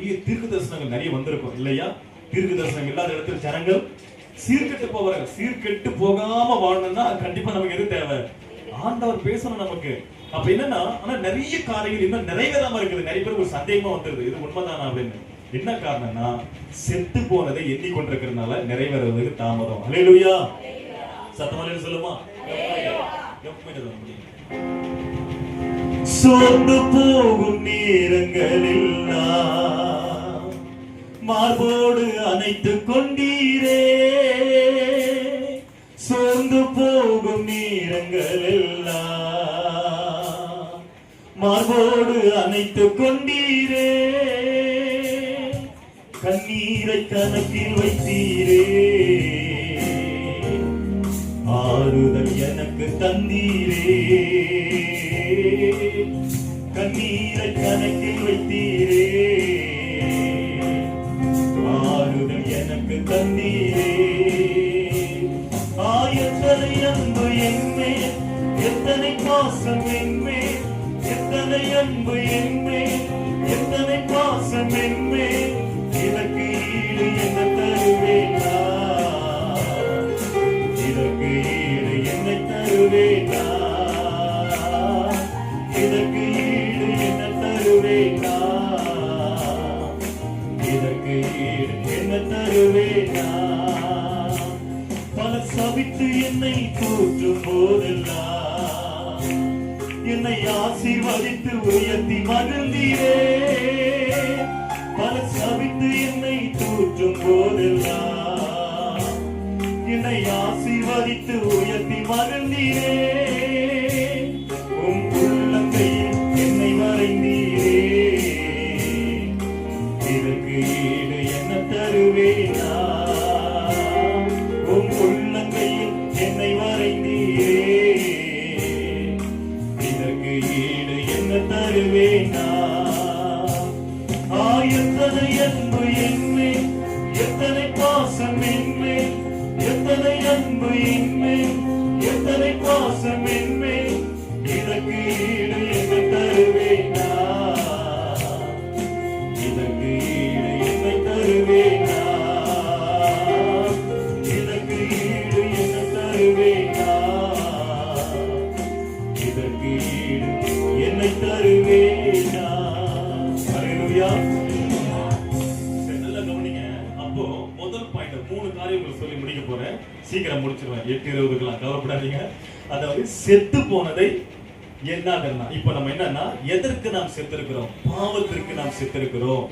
நிறைய தீர்க்க தரிசனங்கள் நிறைய வந்திருக்கும் இல்லையா? தீர்க்க தரிசனம் இல்லாத இடத்துல ஜனங்கள் சீர்கெட்டு போவாங்க. சீர்கெட்டு போகாம வாழணும்னா கண்டிப்பா நமக்கு எது தேவை? ஆண்டவர் பேசணும் நமக்கு. அப்ப என்னன்னா, ஆனா நிறைய காரியங்கள் இன்னும் நிறைவேறாம இருக்குது. நிறைய பேருக்கு ஒரு சந்தேகமா வந்துருது, இது உண்மைதானா அப்படின்னு. என்ன காரணம்னா, செத்து போனதை எண்ணிக்கொண்டிருக்கிறதுனால நிறைவேறுவதற்கு தாமதம். அல்லேலூயா, சத்தமா சொல்லுமா? சோர்ந்து போகும் நேரங்களில் மார்போடு அணைத்துக் கொண்டீரே, சோர்ந்து போகும் நேரங்களில் மார்போடு அணைத்துக் கொண்டீரே, கண்ணீரை கணக்கில் வைத்தீரே, ஆறுதல் எனக்கு தந்தீரே, கண்ணீரை கணக்கில் வைத்தீரே, ஆறுதல் எனக்கு தந்தீரே. எத்தனை அன்பு என்மேல், எத்தனை பாசம் என்மேல், எத்தனை அன்பு என்மேல், எத்தனை பாசம் என்மேல், இதற்கு ஈடு என்ன தருவேனா, இதற்கு ஈடு என்னை தருவேனா, இதற்கு ஈடு என்ன தருவேனா, இதற்கு ஈடு என்ன தருவேனா. பல சபித்து என்னை தூற்றும் போதெல்லாம் என்னை ஆசீர்வதித்து உயர்த்தி மகிழ்ந்தீரே, பல சபித்து என்னை தூற்றும் போதெல்லாம் என்னை ஆசீர்வதித்து உயர்த்தி மகிழ்ந்தீரே, உம் உள்ளங்கையில் என்னை வரைந்தீரே, இதற்கு ஈடு என்ன தருவேனா, உம் உள்ளங்கையில் என்னை வரைந்தீரே, இதற்கு ஈடு என்ன தருவேனா. எத்தனை அன்பு என்மேல், எத்தனை பாசம் என்மேல், எத்தனை அன்பு என்மேல், எத்தனை பாசம் என்மேல், இதற்கு ஈடு என்ன தருவேனா, இதற்கு ஈடு என்னை தருவேனா, இதற்கு ஈடு என்ன தருவேனா, இதற்கு ஈடு என்னை தருவேனா. அல்லேலூயா. நல்லா கவனிங்க. அப்போ முதல் பாயிண்ட் 3 காரியங்களை சொல்லி முடிக்க போறேன், சீக்கிரம் முடிச்சிருவேன். 8:20க்குலாம் கவலைப்படாதீங்க. அதாவது செத்து போனதை என்னாகன்னா, இப்ப நம்ம என்னன்னா, எதற்கு நாம் செத்திருக்கிறோம்? பாவத்திற்கு நாம் செத்திருக்கிறோம்.